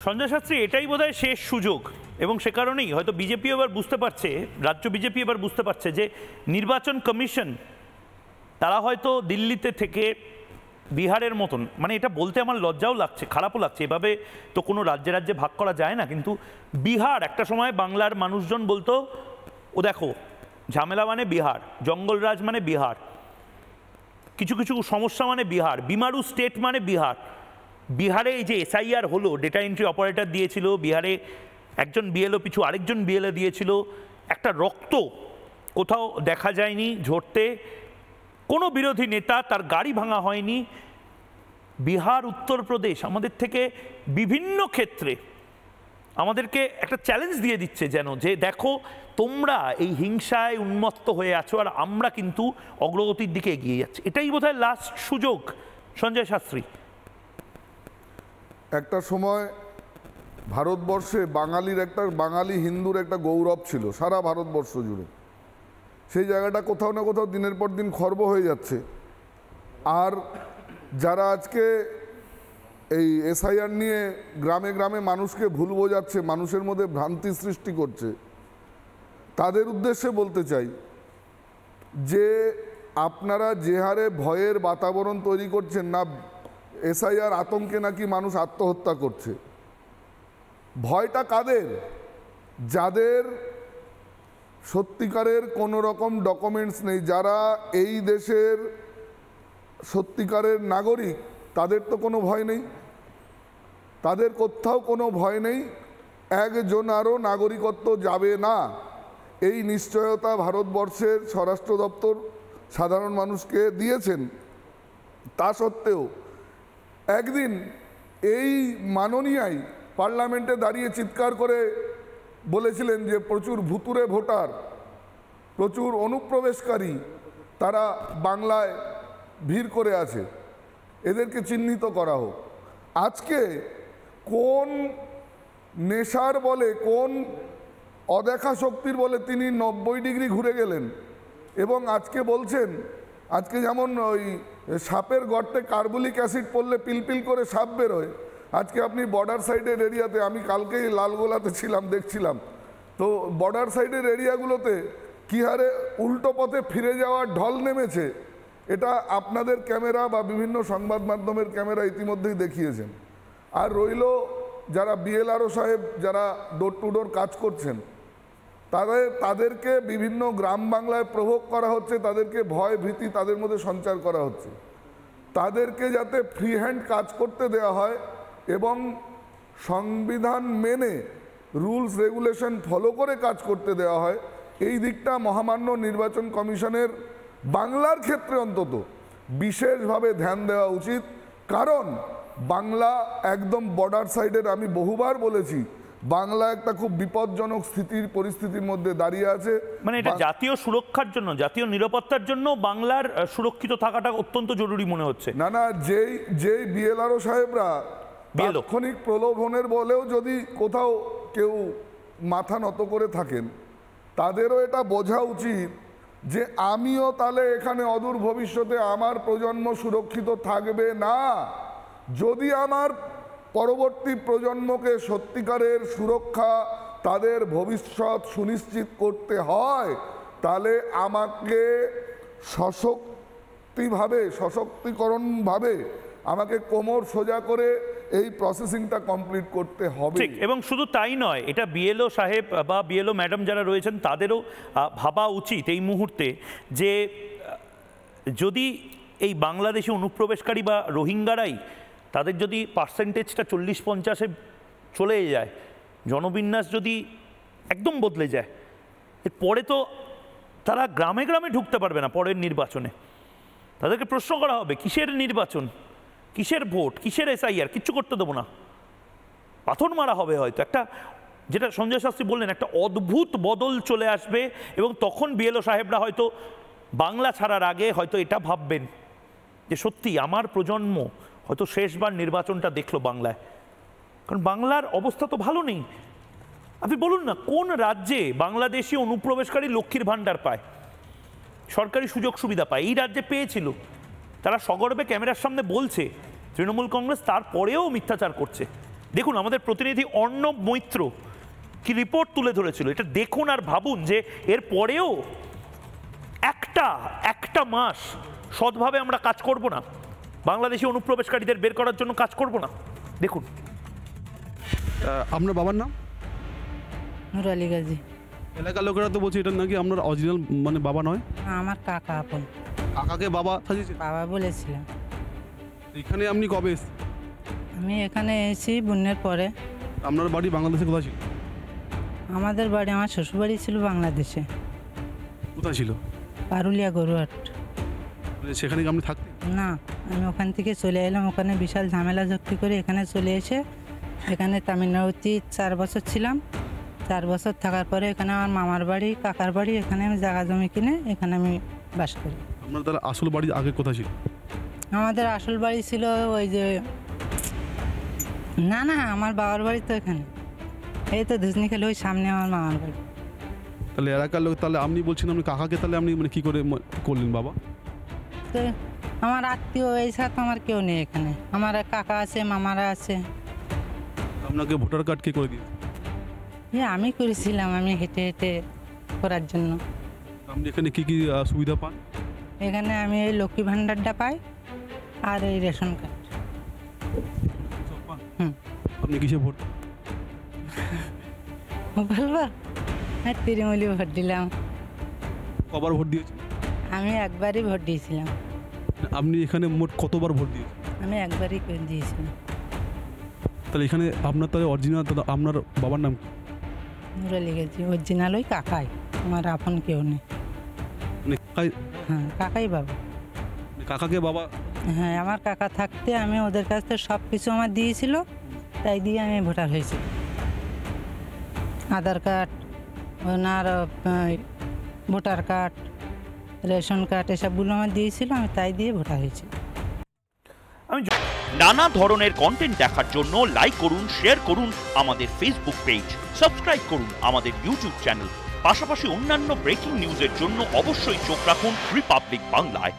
সঞ্জয় শাস্ত্রী এটাই বোধহয় শেষ সুযোগ এবং সে কারণেই হয়তো বিজেপি এবার বুঝতে পারছে, রাজ্য বিজেপি এবার বুঝতে পারছে যে নির্বাচন কমিশন তারা হয়তো দিল্লিতে থেকে বিহারের মতন, মানে এটা বলতে আমার লজ্জাও লাগছে, খারাপও লাগছে, এভাবে তো কোনো রাজ্যে রাজ্যে ভাগ করা যায় না, কিন্তু বিহার একটা সময় বাংলার মানুষজন বলতো ও দেখো ঝামেলা মানে বিহার, জঙ্গলরাজ মানে বিহার, কিছু কিছু সমস্যা মানে বিহার, বিমারু স্টেট মানে বিহার। বিহারে এই যে এসআইআর হলো, ডেটা এন্ট্রি অপারেটর দিয়েছিল, বিহারে একজন বিএলও পিছু আরেকজন বিএলও দিয়েছিল, একটা রক্ত কোথাও দেখা যায়নি ঝরতে, কোনো বিরোধী নেতা তার গাড়ি ভাঙা হয়নি। বিহার উত্তরপ্রদেশ আমাদের থেকে বিভিন্ন ক্ষেত্রে আমাদেরকে একটা চ্যালেঞ্জ দিয়ে দিচ্ছে যেন, যে দেখো তোমরা এই হিংসায় উন্মত্ত হয়ে আছো আর আমরা কিন্তু অগ্রগতির দিকে এগিয়ে যাচ্ছি। এটাই বোধহয় লাস্ট সুযোগ সঞ্জয় শাস্ত্রী। একটা সময় ভারতবর্ষে বাঙালি হিন্দুর একটা গৌরব ছিল সারা ভারতবর্ষ জুড়ে। সেই জায়গাটা কোথাও না কোথাও দিনের পর দিন খর্ব হয়ে যাচ্ছে। আর যারা আজকে এই এসআইআর নিয়ে গ্রামে গ্রামে মানুষকে ভুল বোঝাচ্ছে, মানুষের মধ্যে ভ্রান্তি সৃষ্টি করছে, তাদের উদ্দেশ্যে বলতে চাই যে আপনারা যে হারে ভয়ের বাতাবরণ তৈরি করছেন না, এসআইআর আতঙ্কে নাকি মানুষ আত্মহত্যা করছে, ভয়টা কাদের? যাদের সত্যিকারের কোনো রকম ডকুমেন্টস নেই, যারা এই দেশের সত্যিকারের নাগরিক, তাদের তো কোনো ভয় নেই, তাদের কোথাও কোনো ভয় নেই, একজনারও নাগরিকত্ব যাবে না, এই নিশ্চয়তা ভারতবর্ষের স্বরাষ্ট্র দপ্তর সাধারণ মানুষকে দিয়েছেন। তা সত্ত্বেও একদিন এই মাননীয়াই পার্লামেন্টে দাঁড়িয়ে চিৎকার করে বলেছিলেন যে প্রচুর ভুতুড়ে ভোটার, প্রচুর অনুপ্রবেশকারী তারা বাংলায় ভিড় করে আছে, এদেরকে চিহ্নিত করা হোক। আজকে কোন নেশার বলে, কোন অদেখা শক্তির বলে তিনি 90 ডিগ্রি ঘুরে গেলেন এবং আজকে বলছেন, আজকে যেমন ওই সাপের গর্তে কার্বলিক অ্যাসিড পড়লে পিলপিল করে সাপ বেরোয়, আজকে আপনি বর্ডার সাইডের এরিয়াতে, আমি কালকেই লালগোলাতে ছিলাম, দেখছিলাম তো বর্ডার সাইডের এরিয়াগুলোতে কী হারে উল্টো পথে ফিরে যাওয়ার ঢল নেমেছে, এটা আপনাদের ক্যামেরা বা বিভিন্ন সংবাদ মাধ্যমের ক্যামেরা ইতিমধ্যেই দেখিয়েছেন। আর রইল যারা বিএলআরও সাহেব যারা ডোর টু ডোর কাজ করছেন, তাদেরকে বিভিন্ন গ্রাম বাংলায় প্রভোগ করা হচ্ছে, তাদেরকে ভয় ভীতি তাদের মধ্যে সঞ্চার করা হচ্ছে, তাদেরকে যাতে ফ্রি হ্যান্ড কাজ করতে দেওয়া হয় এবং সংবিধান মেনে রুলস রেগুলেশন ফলো করে কাজ করতে দেওয়া হয়, এই দিকটা মহামান্য নির্বাচন কমিশনের বাংলার ক্ষেত্রে অন্তত বিশেষভাবে ধ্যান দেওয়া উচিত। কারণ বাংলা একদম বর্ডার সাইডের, আমি বহুবার বলেছি, বাংলা একটা খুব বিপজ্জনক পরিস্থিতির মধ্যে দাঁড়িয়ে আছে। মানে এটা জাতীয় সুরক্ষার জন্য, জাতীয় নিরাপত্তার জন্য বাংলার সুরক্ষিত থাকাটা অত্যন্ত জরুরি মনে হচ্ছে। না, যেই বিএলআরও সাহেবরা তাৎক্ষণিক প্রলোভনের বলেও যদি কোথাও কেউ মাথা নত করে থাকেন, তাদেরও এটা বোঝা উচিত যে আমিও তাহলে এখানে অদূর ভবিষ্যতে আমার প্রজন্ম সুরক্ষিত থাকবে না। যদি আমার পরবর্তী প্রজন্মকে সত্যিকারের সুরক্ষা, তাদের ভবিষ্যৎ সুনিশ্চিত করতে হয়, তাহলে আমাকে সশক্তিকরণভাবে আমাকে কোমর সোজা করে এই প্রসেসিংটা কমপ্লিট করতে হবে। ঠিক, এবং শুধু তাই নয়, এটা বিএলও সাহেব বা বিএলও ম্যাডাম যারা রয়েছেন তাদেরও ভাবা উচিত এই মুহূর্তে যে যদি এই বাংলাদেশি অনুপ্রবেশকারী বা রোহিঙ্গারাই তাদের যদি পার্সেন্টেজটা 40-50-এ চলে যায়, জনবিন্যাস যদি একদম বদলে যায়, এরপরে তো তারা গ্রামে গ্রামে ঢুকতে পারবে না। পরের নির্বাচনে তাদেরকে প্রশ্ন করা হবে কিসের নির্বাচন, কিসের ভোট, কিসের এসআইআর, কিচ্ছু করতে দেবো না, পাথর মারা হবে হয়তো। একটা যেটা সঞ্জয় শাস্ত্রী বললেন, একটা অদ্ভুত বদল চলে আসবে এবং তখন বিএলও সাহেবরা হয়তো বাংলা ছাড়ার আগে হয়তো এটা ভাববেন যে সত্যি আমার প্রজন্ম হয়তো শেষবার নির্বাচনটা দেখলো বাংলায়, কারণ বাংলার অবস্থা তো ভালো নেই। আপনি বলুন না কোন রাজ্যে বাংলাদেশি অনুপ্রবেশকারী লক্ষ্মীর ভাণ্ডার পায়, সরকারি সুযোগ সুবিধা পায়? এই রাজ্যে পেয়েছিল, তারা সগর্বে ক্যামেরার সামনে বলছে তৃণমূল কংগ্রেস, তারপরেও মিথ্যাচার করছে। দেখুন আমাদের প্রতিনিধি অর্ণব মৈত্র কি রিপোর্ট তুলে ধরেছিল, এটা দেখুন আর ভাবুন যে এর পরেও একটা মাস সৎভাবে আমরা কাজ করব না, বাংলাদেশি অনুপ্রবেশকারীদের বের করার জন্য কাজ করব না। দেখুন আপনার বাবার নাম? নূর আলী গাজী। এলাকার লোকেরা তো বলছে এটা নাকি আপনার অরিজিনাল মানে বাবা নয়, আমার কাকা আপন। কাকাকে বাবা সাজিয়েছে? বাবা বলেছিলাম। এখানে আপনি কবে এসেছেন? আমি এখানে এসেছি বন্যার পরে। আপনার বাড়ি বাংলাদেশে কোথায় ছিল? আমাদের বাড়ি, আমার শ্বশুরবাড়ি ছিল বাংলাদেশে, কোথায় ছিল? পারুলিয়া গরুহাট। মানে সেখানে কি আপনি থাকতেন? না, আমি ওখান থেকে চলে এলাম, ওখানে বিশাল ঝামেলা ঝক্তি করে এখানে চলে এসে এখানে তামিলনাড়ুতে 4 বছর ছিলাম। 4 বছর থাকার পরে এখানে আমার মামার বাড়ি, কাকার বাড়ি, এখানে আমি জায়গা জমি কিনে এখানে আমি বাস করি। আপনার তাহলে আসল বাড়ি আগে কোথায় ছিল? আমাদের আসল বাড়ি ছিল ওই যে, না আমার বাবার বাড়ি তো এখানে, এই তো ধুজনি খেলে ওই সামনে আমার মামার বাড়ি। তাহলে এলাকার লোক, তাহলে আপনি বলছেন আপনি কাকাকে তাহলে আপনি মানে কী করে করলেন বাবা? তো আমার আত্মীয় এই সাথে আমার কেউ নেই এখানে, আমার এক কাকা আছে, মামারা আছে। আপনাকে ভোটার কার্ড কে করে দিয়েছে? আমি করেছিলাম, আমি হেঁটে হেঁটে করার জন্য। আপনি এখানে কী কী সুবিধা পান? এখানে আমি এই লক্ষ্মী ভাণ্ডারটা পাই আর এই রেশন কার্ড। সব পান? হুম। আপনি কিসে ভোট? বলবো, হ্যাঁ তৃণমূলে ভোট দিলাম। কবার ভোট দিয়েছেন? আমি একবারই ভোট দিয়েছিলাম। আপনি এখানে মোট কতবার ভোট দিয়েছেন? আমি একবারই করে দিয়েছিলাম। তাহলে এখানে আপনার তাহলে অরিজিনাল আপনার বাবার নাম কি? নূর আলী গাজী। অরিজিনাল ওই কাকাই, আমার আপন কেউ নেই। মানে হ্যাঁ, কাকাই বাবা। কাকাকে বাবা? হ্যাঁ, আমার কাকা থাকতে আমি ওদের কাছ থেকে সব কিছু আমার দিয়েছিল, তাই দিয়ে আমি ভোটার হয়েছি। আধার কার্ড, ওনার ভোটার কার্ড, রেশন কার্ড এসবগুলো আমার দিয়েছিল, আমি তাই দিয়ে ভোটার হয়েছি। নানা ধরনের কন্টেন্ট দেখার জন্য লাইক করুন, শেয়ার করুন আমাদের ফেসবুক পেজ, সাবস্ক্রাইব করুন আমাদের ইউটিউব চ্যানেল। পাশাপাশি অন্যান্য ব্রেকিং নিউজের জন্য অবশ্যই চোখ রাখুন রিপাবলিক বাংলায়।